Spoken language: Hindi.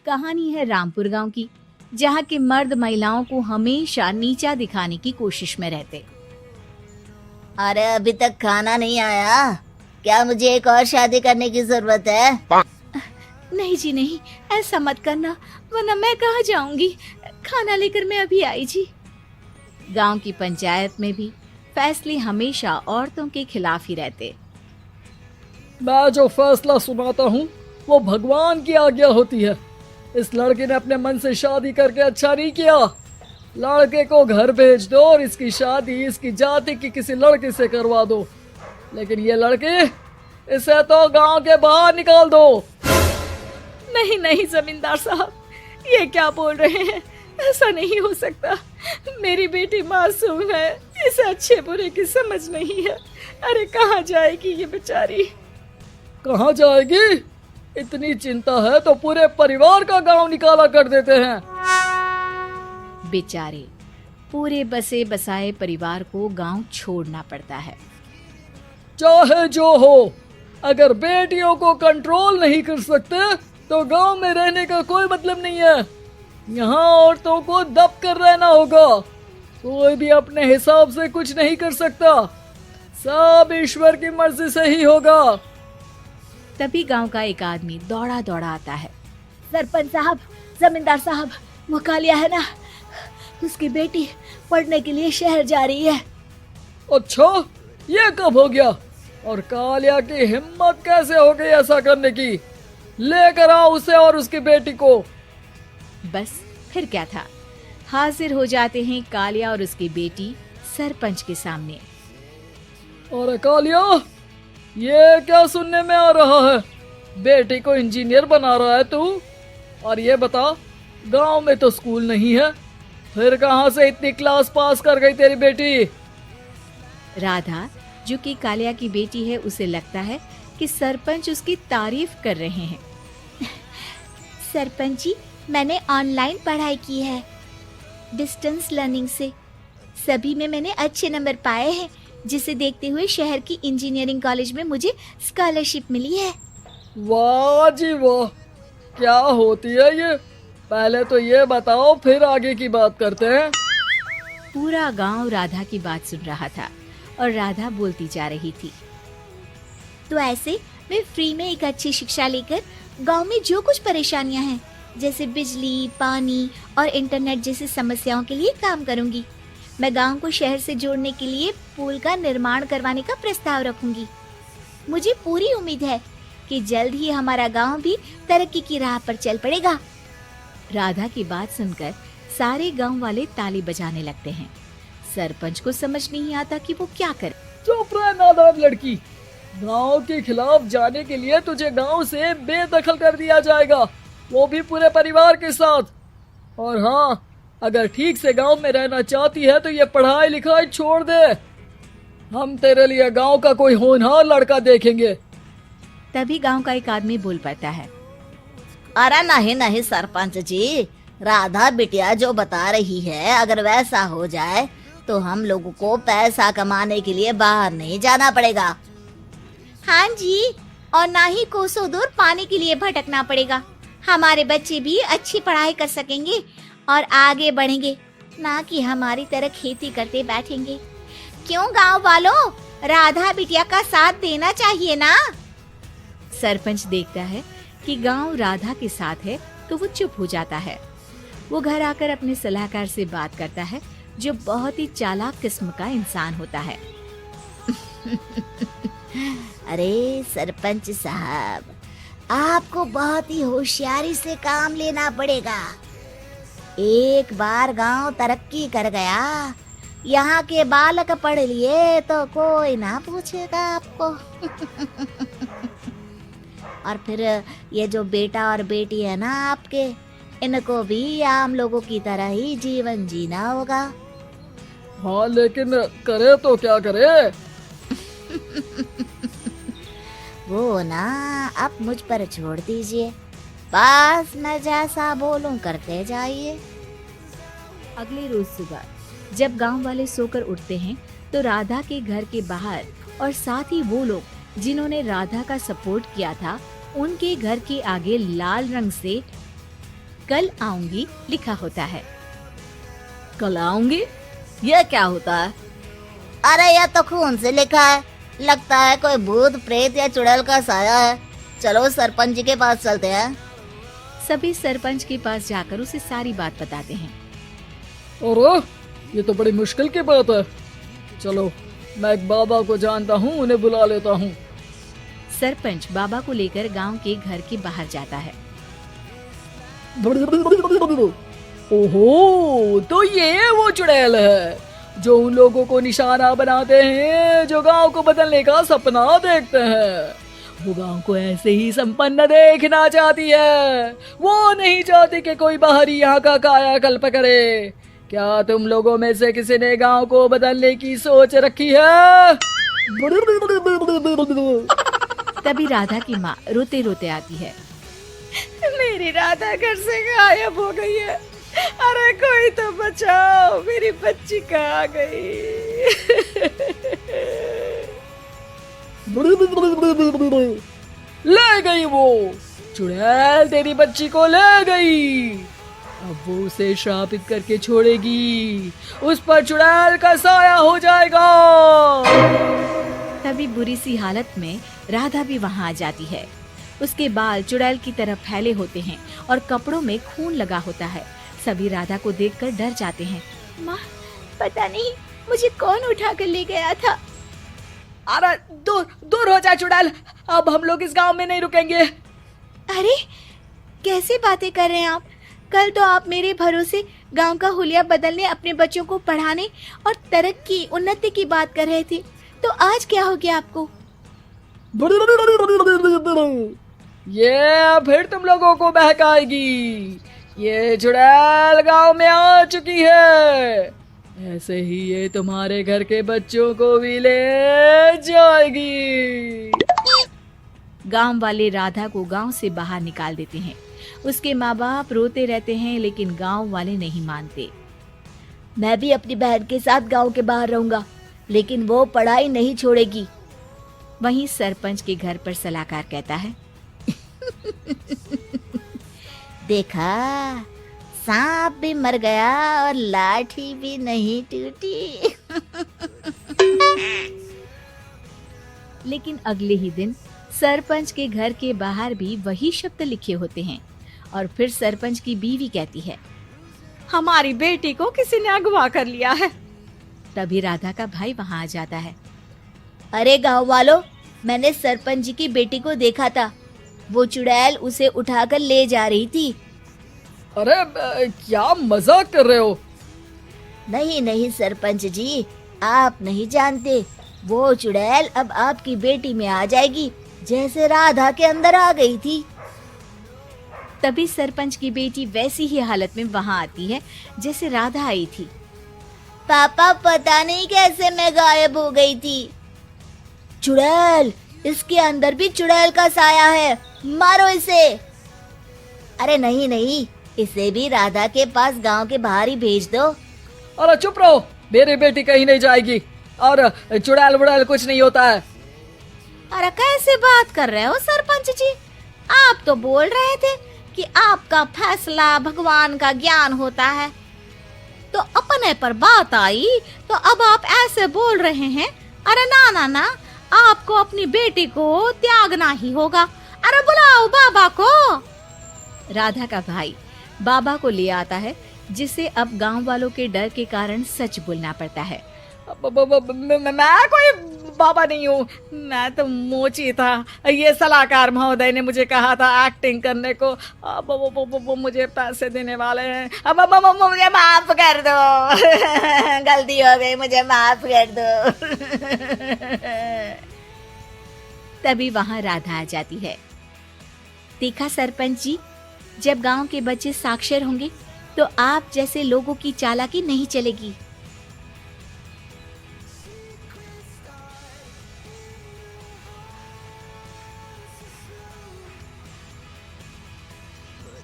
कहानी है रामपुर गांव की, जहां के मर्द महिलाओं को हमेशा नीचा दिखाने की कोशिश में रहते। अरे अभी तक खाना नहीं आया, क्या मुझे एक और शादी करने की जरूरत है? नहीं जी नहीं, ऐसा मत करना, वरना मैं कहाँ जाऊंगी। खाना लेकर मैं अभी आई जी। गांव की पंचायत में भी फैसले हमेशा औरतों के खिलाफ ही रहते। मैं जो फैसला सुनाता हूँ वो भगवान की आज्ञा होती है। इस लड़के ने अपने मन से शादी करके अच्छा नहीं किया। लड़के को घर भेज दो और इसकी शादी इसकी जाति की किसी लड़के से करवा दो, लेकिन ये लड़की, इसे तो गांव के बाहर निकाल दो। नहीं नहीं जमींदार साहब, ये क्या बोल रहे हैं? ऐसा नहीं हो सकता। मेरी बेटी मासूम है, इसे अच्छे बुरे की समझ नहीं है। अरे कहाँ जाएगी ये बेचारी? कहाँ जाएगी? इतनी चिंता है तो पूरे परिवार का गांव निकाला कर देते हैं। बेचारे पूरे बसे बसाए परिवार को गांव छोड़ना पड़ता है। चाहे जो हो, अगर बेटियों को कंट्रोल नहीं कर सकते तो गांव में रहने का कोई मतलब नहीं है। यहाँ औरतों को दब कर रहना होगा। कोई भी अपने हिसाब से कुछ नहीं कर सकता, सब ईश्वर की मर्जी से ही होगा। तभी गांव का एक आदमी दौड़ा दौड़ा आता है। सरपंच साहब, जमींदार साहब, वो कालिया है ना, उसकी बेटी पढ़ने के लिए शहर जा रही है। अच्छा, ये कब हो गया? और कालिया की हिम्मत कैसे हो गई ऐसा करने की? लेकर आओ उसे और उसकी बेटी को। बस फिर क्या था, हाजिर हो जाते हैं कालिया और उसकी बेटी सरपंच के सामने। अरे कालिया, ये क्या सुनने में आ रहा है? बेटी को इंजीनियर बना रहा है तू? और ये बता, गांव में तो स्कूल नहीं है, फिर कहां से इतनी क्लास पास कर गई तेरी बेटी? राधा, जो कि कालिया की बेटी है, उसे लगता है कि सरपंच उसकी तारीफ कर रहे हैं। सरपंच जी, मैंने ऑनलाइन पढ़ाई की है, डिस्टेंस लर्निंग से। सभी में मैंने अच्छे नंबर पाए हैं, जिसे देखते हुए शहर की इंजीनियरिंग कॉलेज में मुझे स्कॉलरशिप मिली है। वाह जी वाह, क्या होती है ये? पहले तो ये बताओ, फिर आगे की बात करते हैं। पूरा गांव राधा की बात सुन रहा था और राधा बोलती जा रही थी। तो ऐसे मैं फ्री में एक अच्छी शिक्षा लेकर गांव में जो कुछ परेशानियां हैं, जैसे बिजली, पानी और इंटरनेट जैसी समस्याओं के लिए काम करूंगी। मैं गांव को शहर से जोड़ने के लिए पुल का निर्माण करवाने का प्रस्ताव रखूंगी। मुझे पूरी उम्मीद है कि जल्द ही हमारा गांव भी तरक्की की राह पर चल पड़ेगा। राधा की बात सुनकर सारे गांव वाले ताली बजाने लगते हैं। सरपंच को समझ नहीं आता कि वो क्या करे। चुप रह नादान लड़की, गांव के खिलाफ जाने के लिए तुझे गांव से बेदखल कर दिया जाएगा, वो भी पूरे परिवार के साथ। और हाँ, अगर ठीक से गांव में रहना चाहती है तो ये पढ़ाई लिखाई छोड़ दे। हम तेरे लिए गांव का कोई होनहार लड़का देखेंगे। तभी गांव का एक आदमी बोल पड़ता है। अरे नहीं नहीं सरपंच जी, राधा बिटिया जो बता रही है, अगर वैसा हो जाए तो हम लोगों को पैसा कमाने के लिए बाहर नहीं जाना पड़ेगा। हाँ जी, और ना ही कोसों दूर पानी के लिए भटकना पड़ेगा। हमारे बच्चे भी अच्छी पढ़ाई कर सकेंगे और आगे बढ़ेंगे, ना कि हमारी तरह खेती करते बैठेंगे। क्यों गांव वालों, राधा बिटिया का साथ देना चाहिए ना। सरपंच देखता है कि गांव राधा के साथ है तो वो चुप हो जाता है। वो घर आकर अपने सलाहकार से बात करता है, जो बहुत ही चालाक किस्म का इंसान होता है। अरे सरपंच साहब, आपको बहुत ही होशियारी से काम लेना पड़ेगा। एक बार गांव तरक्की कर गया, यहाँ के बालक पढ़ लिए तो कोई ना पूछेगा आपको। और फिर ये जो बेटा और बेटी है ना आपके, इनको भी आम लोगों की तरह ही जीवन जीना होगा। हाँ, लेकिन करे तो क्या करे? वो ना आप मुझ पर छोड़ दीजिए, बस मैं जैसा बोलूं करते जाइए। अगले रोज सुबह जब गांव वाले सोकर उठते हैं तो राधा के घर के बाहर और साथ ही वो लोग जिन्होंने राधा का सपोर्ट किया था, उनके घर के आगे लाल रंग से कल आऊंगी लिखा होता है। कल आऊंगी, ये क्या होता है? अरे यह तो खून से लिखा है, लगता है कोई भूत प्रेत या चुड़ैल का साया है। चलो सरपंच जी के पास चलते हैं। सभी सरपंच के पास जाकर उसे सारी बात बताते हैं। अरे ये तो बड़ी मुश्किल की बात है। चलो मैं एक बाबा को जानता हूँ, उन्हें बुला लेता हूँ। सरपंच बाबा को लेकर गांव के घर के बाहर जाता है। ओहो, तो ये वो चुड़ैल है जो उन लोगों को निशाना बनाते हैं जो गांव को बदलने का सपना देखते हैं। वो गांव को ऐसे ही संपन्न देखना चाहती है, वो नहीं चाहती कि कोई बाहरी यहाँ का कायाकल्प करे। क्या तुम लोगों में से किसी ने गांव को बदलने की सोच रखी है? तभी राधा की माँ रोते रोते आती है। मेरी राधा घर से गायब हो गई है। अरे कोई तो बचाओ, मेरी बच्ची कहाँ गई? ले गई वो चुड़ैल, तेरी बच्ची को ले गई। अब वो उसे श्रापित करके छोड़ेगी, उस पर चुड़ैल का साया हो जाएगा। तभी बुरी सी हालत में राधा भी वहाँ आ जाती है। उसके बाल चुड़ैल की तरह फैले होते हैं और कपड़ों में खून लगा होता है। सभी राधा को देखकर डर जाते हैं। माँ, पता नहीं मुझे कौन उठा कर ले गया था। अरे दूर दूर हो जा चुड़ैल, अब हम लोग इस गांव में नहीं रुकेंगे। अरे कैसे बातें कर रहे हैं आप? कल तो आप मेरे भरोसे गांव का हुलिया बदलने, अपने बच्चों को पढ़ाने और तरक्की उन्नति की बात कर रहे थे, तो आज क्या हो गया आपको? ये फिर तुम लोगों को बहकाएगी। ये चुड़ैल गांव में आ चुकी है, ऐसे ही ये तुम्हारे घर के बच्चों को भी ले जाएगी। गांव वाले राधा को गांव से बाहर निकाल देते हैं। उसके माँ बाप रोते रहते हैं, लेकिन गांव वाले नहीं मानते। मैं भी अपनी बहन के साथ गांव के बाहर रहूंगा, लेकिन वो पढ़ाई नहीं छोड़ेगी। वहीं सरपंच के घर पर सलाहकार कहता है। देखा, सांप भी मर गया और लाठी भी नहीं टूटी। लेकिन अगले ही दिन सरपंच के घर के बाहर भी वही शब्द लिखे होते हैं। और फिर सरपंच की बीवी कहती है, हमारी बेटी को किसी ने अगवा कर लिया है। तभी राधा का भाई वहाँ आ जाता है। अरे गांव वालों, मैंने सरपंच जी की बेटी को देखा था। वो चुड़ैल उसे उठाकर ले जा रही थी। अरे क्या मजाक कर रहे हो? नहीं नहीं सरपंच जी, आप नहीं जानते। वो चुड़ैल अब आपकी बेटी में आ जाएगी, जैसे राधा के अंदर आ गई थी। तभी सरपंच की बेटी वैसी ही हालत में वहाँ आती है जैसे राधा आई थी। पापा, पता नहीं कैसे मैं गायब हो गई थी। चुड़ैल, इसके अंदर भी चुड़ैल का साया है, मारो इसे। अरे नहीं नहीं, इसे भी राधा के पास गांव के बाहर ही भेज दो। अरे चुप रहो, मेरी बेटी कहीं नहीं जाएगी और चुड़ैल वुड़ैल कुछ नहीं होता है। अरे कैसे बात कर रहे हो सरपंच जी? आप तो बोल रहे थे कि आपका फैसला भगवान का ज्ञान होता है, तो अपने पर बात आई तो अब आप ऐसे बोल रहे हैं। अरे ना ना ना, आपको अपनी बेटी को त्यागना ही होगा। अरे बुलाओ बाबा को। राधा का भाई बाबा को ले आता है, जिसे अब गांव वालों के डर के कारण सच बोलना पड़ता है। मैं कोई बाबा नहीं हूँ, मैं तो मोची था। ये सलाहकार महोदय ने मुझे कहा था एक्टिंग करने को। अब वो मुझे पैसे देने वाले हैं। अब मुझे माफ कर दो। गलती हो गई, मुझे माफ कर दो। तभी वहाँ राधा आ जाती है। देखा सरपंच जी, जब गांव के बच्चे साक्षर होंगे तो आप जैसे लोगों की चालाकी नहीं चलेगी।